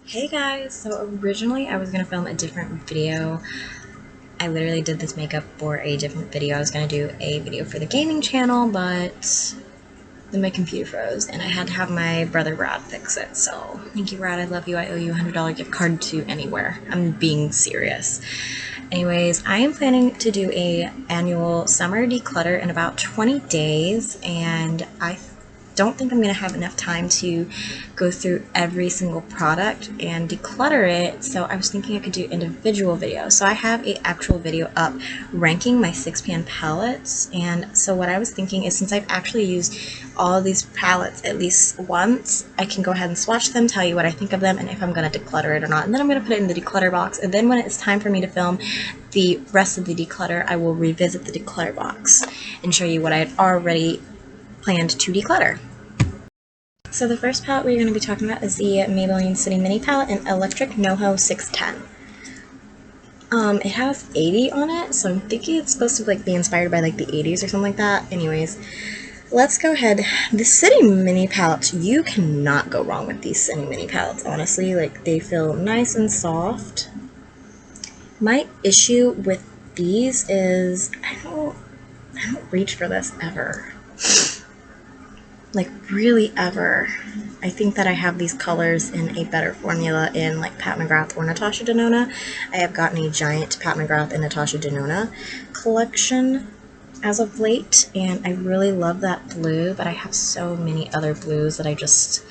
Hey guys, so originally I was going to film a different video. I literally did this makeup for a different video. I was going to do a video for the gaming channel, but then my computer froze and I had to have my brother Brad fix it. So thank you, Brad. I love you. I owe you a $100 gift card to anywhere. I'm being serious. Anyways, I am planning to do a annual summer declutter in about 20 days, and I don't think I'm going to have enough time to go through every single product and declutter it, so I was thinking I could do individual videos. So I have an actual video up ranking my 6pan palettes, and so what I was thinking is, since I've actually used all of these palettes at least once, I can go ahead and swatch them, tell you what I think of them, and if I'm going to declutter it or not, and then I'm going to put it in the declutter box, and then when it's time for me to film the rest of the declutter, I will revisit the declutter box and show you what I had already planned to declutter. So the first palette we're going to be talking about is the Maybelline City Mini Palette in Electric NoHo 610. It has 80 on it, so I'm thinking it's supposed to be inspired by the 80s or something like that. Anyways, let's go ahead. The City Mini palettes, you cannot go wrong with these City Mini palettes, honestly. They feel nice and soft. My issue with these is I don't reach for this ever. Really ever. I think that I have these colors in a better formula in Pat McGrath or Natasha Denona. I have gotten a giant Pat McGrath and Natasha Denona collection as of late, and I really love that blue, but I have so many other blues that I just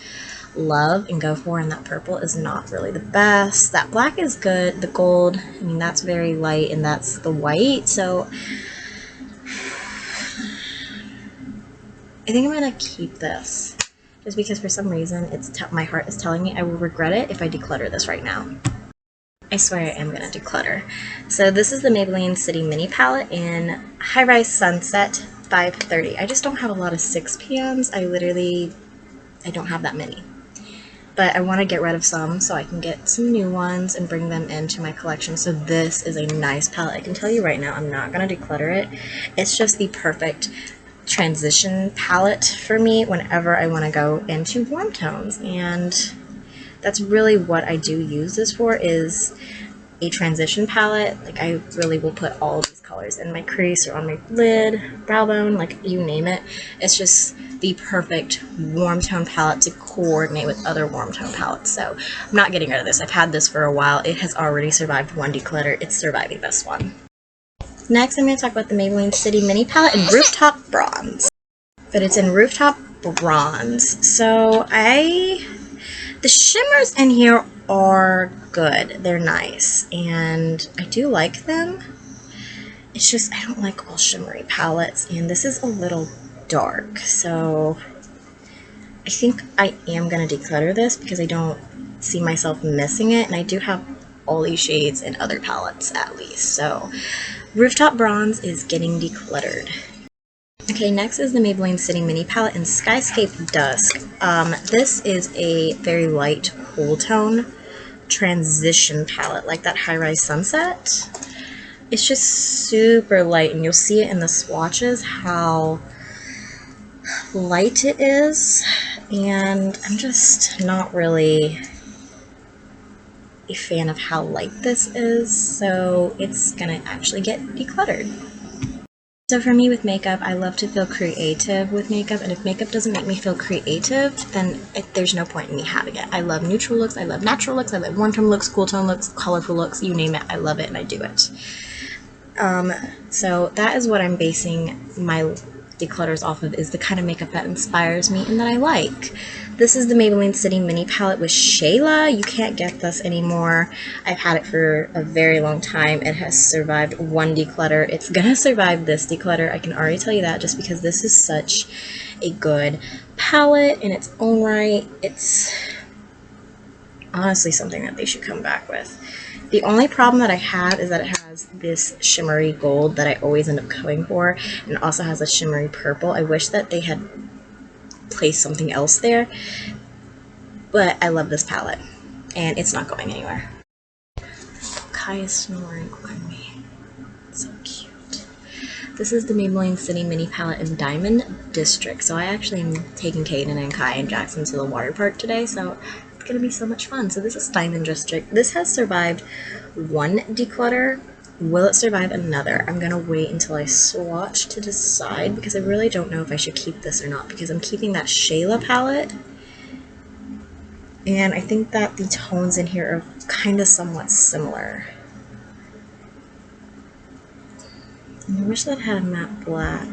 love and go for, and that purple is not really the best. That black is good. The gold, I mean, that's very light, and that's the white, so I think I'm going to keep this, just because for some reason my heart is telling me I will regret it if I declutter this right now. I swear I am going to declutter. So this is the Maybelline City Mini Palette in High Rise Sunset 530. I just don't have a lot of 6pans. I don't have that many. But I want to get rid of some so I can get some new ones and bring them into my collection. So this is a nice palette. I can tell you right now, I'm not going to declutter it. It's just the perfect transition palette for me whenever I want to go into warm tones, and that's really what I do use this for, is a transition palette. I really will put all of these colors in my crease or on my lid, brow bone, you name it. It's just the perfect warm tone palette to coordinate with other warm tone palettes. So I'm not getting rid of this. I've had this for a while. It has already survived one declutter. It's surviving this one. Next, I'm going to talk about the Maybelline City Mini Palette in Rooftop Bronze. But it's in Rooftop Bronze. So the shimmers in here are good. They're nice. And I do like them. It's just I don't like all shimmery palettes. And this is a little dark. So I think I am going to declutter this because I don't see myself missing it. And I do have all these shades in other palettes at least. So Rooftop Bronze is getting decluttered. Okay, next is the Maybelline City Mini Palette in Skyscape Dusk. This is a very light cool tone transition palette, like that High Rise Sunset. It's just super light, and you'll see it in the swatches how light it is, and I'm just not really a fan of how light this is, so it's gonna actually get decluttered. So for me with makeup, I love to feel creative with makeup, and if makeup doesn't make me feel creative, then there's no point in me having it. I love neutral looks, I love natural looks, I love warm tone looks, cool tone looks, colorful looks, you name it, I love it and I do it. So that is what I'm basing my declutters off of, is the kind of makeup that inspires me and that I like. This is the Maybelline City Mini Palette with Shayla. You can't get this anymore. I've had it for a very long time. It has survived one declutter. It's gonna survive this declutter. I can already tell you that, just because this is such a good palette in its own right. It's honestly something that they should come back with. The only problem that I have is that it has this shimmery gold that I always end up going for, and it also has a shimmery purple. I wish that they had placed something else there, but I love this palette, and it's not going anywhere. Kai is snoring by me. It's so cute. This is the Maybelline City Mini Palette in Diamond District. So I actually am taking Kaden and Kai and Jackson to the water park today, so It's gonna be so much fun. So this is Diamond District. This has survived one declutter. Will it survive another? I'm gonna wait until I swatch to decide, because I really don't know if I should keep this or not, because I'm keeping that Shayla palette. And I think that the tones in here are kind of somewhat similar. I wish that had a matte black.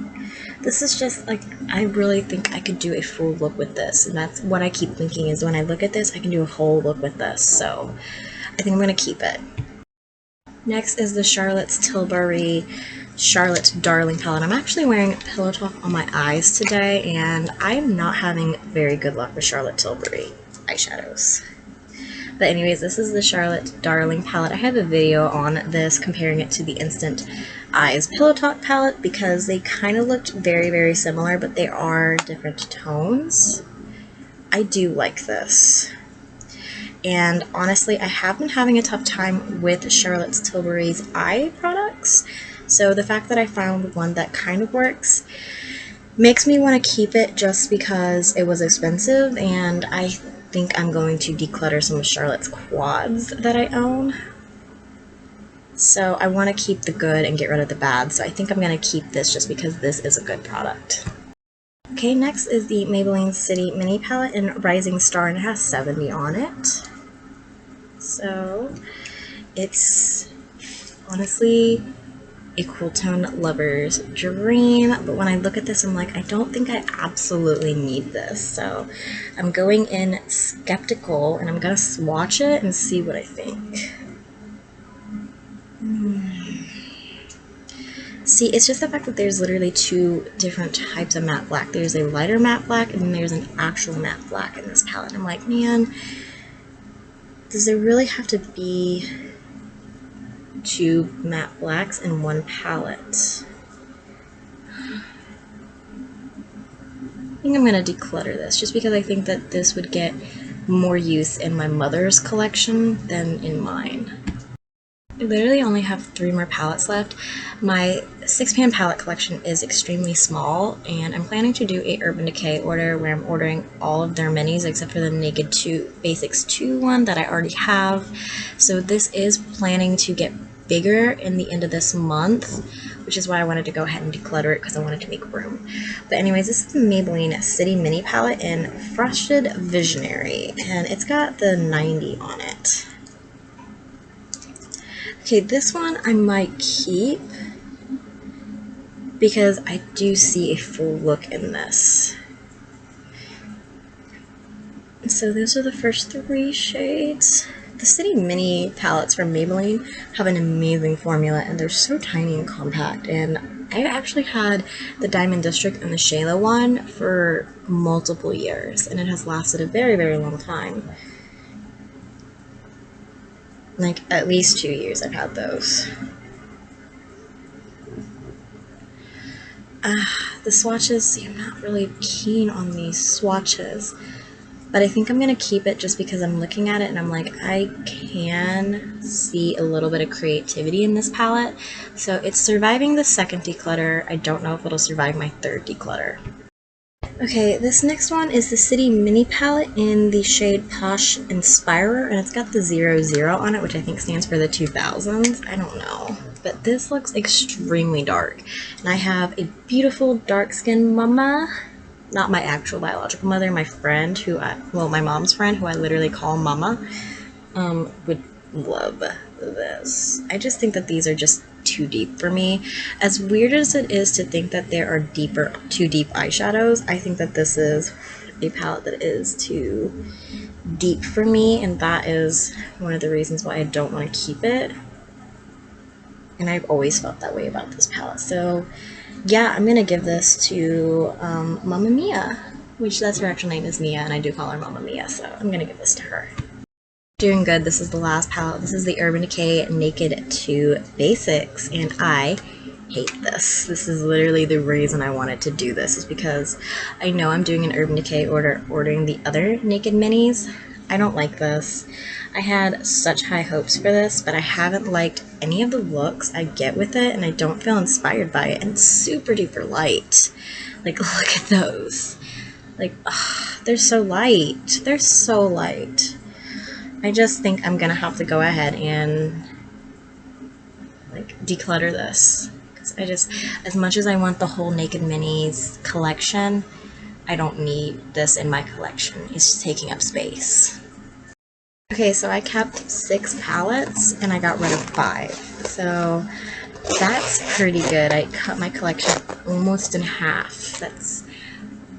This is just like, I really think I could do a full look with this, and that's what I keep thinking, is when I look at this I can do a whole look with this, so I think I'm gonna keep it. Next is the Charlotte's Tilbury Charlotte Darling palette. I'm actually wearing Pillow Talk on my eyes today, and I'm not having very good luck with Charlotte Tilbury eyeshadows. But anyways, this is the Charlotte Darling palette. I have a video on this comparing it to the Instant Eyes Pillow Talk palette, because they kind of looked very, very similar, but they are different tones. I do like this. And honestly, I have been having a tough time with Charlotte Tilbury's eye products. So the fact that I found one that kind of works makes me want to keep it, just because it was expensive, and I think I'm going to declutter some of Charlotte's quads that I own. So I want to keep the good and get rid of the bad, so I think I'm going to keep this just because this is a good product. Okay, next is the Maybelline City Mini Palette in Rising Star, and it has 70 on it. So it's honestly a cool tone lover's dream, but when I look at this I'm like, I don't think I absolutely need this, so I'm going in skeptical, and I'm gonna swatch it and see what I think. See, it's just the fact that there's literally two different types of matte black. There's a lighter matte black, and then there's an actual matte black in this palette. I'm like, man, does there really have to be two matte blacks in one palette? I think I'm going to declutter this, just because I think that this would get more use in my mother's collection than in mine. I literally only have 3 more palettes left. My 6-pan palette collection is extremely small, and I'm planning to do a Urban Decay order where I'm ordering all of their minis except for the Naked 2 Basics 2 one that I already have. So this is planning to get bigger in the end of this month, which is why I wanted to go ahead and declutter it, because I wanted to make room. But anyways, this is the Maybelline City Mini Palette in Frosted Visionary, and it's got the 90 on it. Okay, this one I might keep, because I do see a full look in this. So those are the first 3 shades. The City Mini palettes from Maybelline have an amazing formula, and they're so tiny and compact, and I actually had the Diamond District and the Shayla one for multiple years, and it has lasted a very, very long time. Like, at least 2 years I've had those. The swatches, see, I'm not really keen on these swatches, but I think I'm going to keep it just because I'm looking at it and I'm like, I can see a little bit of creativity in this palette. So it's surviving the 2nd declutter. I don't know if it'll survive my 3rd declutter. Okay, this next one is the City Mini Palette in the shade Posh Inspirer, and it's got the 00 on it, which I think stands for the 2000s. I don't know. But this looks extremely dark. And I have a beautiful dark-skinned mama. Not my actual biological mother, my friend who my mom's friend, who I literally call Mama, would love this. I just think that these are just too deep for me. As weird as it is to think that there are too deep eyeshadows, I think that this is a palette that is too deep for me, and that is one of the reasons why I don't want to keep it. And I've always felt that way about this palette. So yeah, I'm gonna give this to Mamma Mia, which that's her actual name is Mia, and I do call her Mamma Mia, so I'm gonna give this to her. Doing good. This is the last palette. This is the Urban Decay Naked 2 Basics, and I hate this. This is literally the reason I wanted to do this, is because I know I'm doing an Urban Decay order, ordering the other Naked Minis. I don't like this. I had such high hopes for this, but I haven't liked any of the looks I get with it, and I don't feel inspired by it, and it's super duper light. Like, look at those. Like, ugh, they're so light. They're so light. I just think I'm gonna have to go ahead and like declutter this, because I just, as much as I want the whole Naked Minis collection, I don't need this in my collection. It's taking up space. Okay, so I kept 6 palettes and I got rid of 5. So that's pretty good. I cut my collection almost in half. That's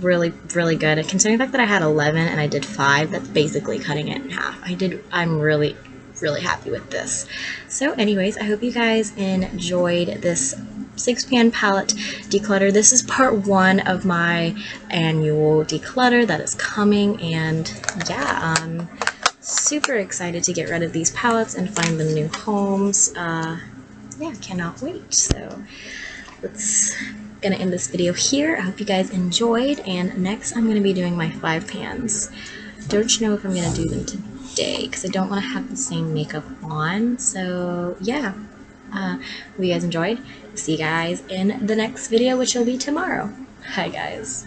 really, really good. And considering the fact that I had 11 and I did 5, that's basically cutting it in half. I'm really, really happy with this. So anyways, I hope you guys enjoyed this 6-pan palette declutter. This is part 1 of my annual declutter that is coming, and yeah, super excited to get rid of these palettes and find them new homes. Yeah, cannot wait. So let's gonna end this video here. I hope you guys enjoyed, and next I'm gonna be doing my 5 pans. Don't know if I'm gonna do them today because I don't want to have the same makeup on. So yeah, hope you guys enjoyed. See you guys in the next video, which will be tomorrow. Hi guys.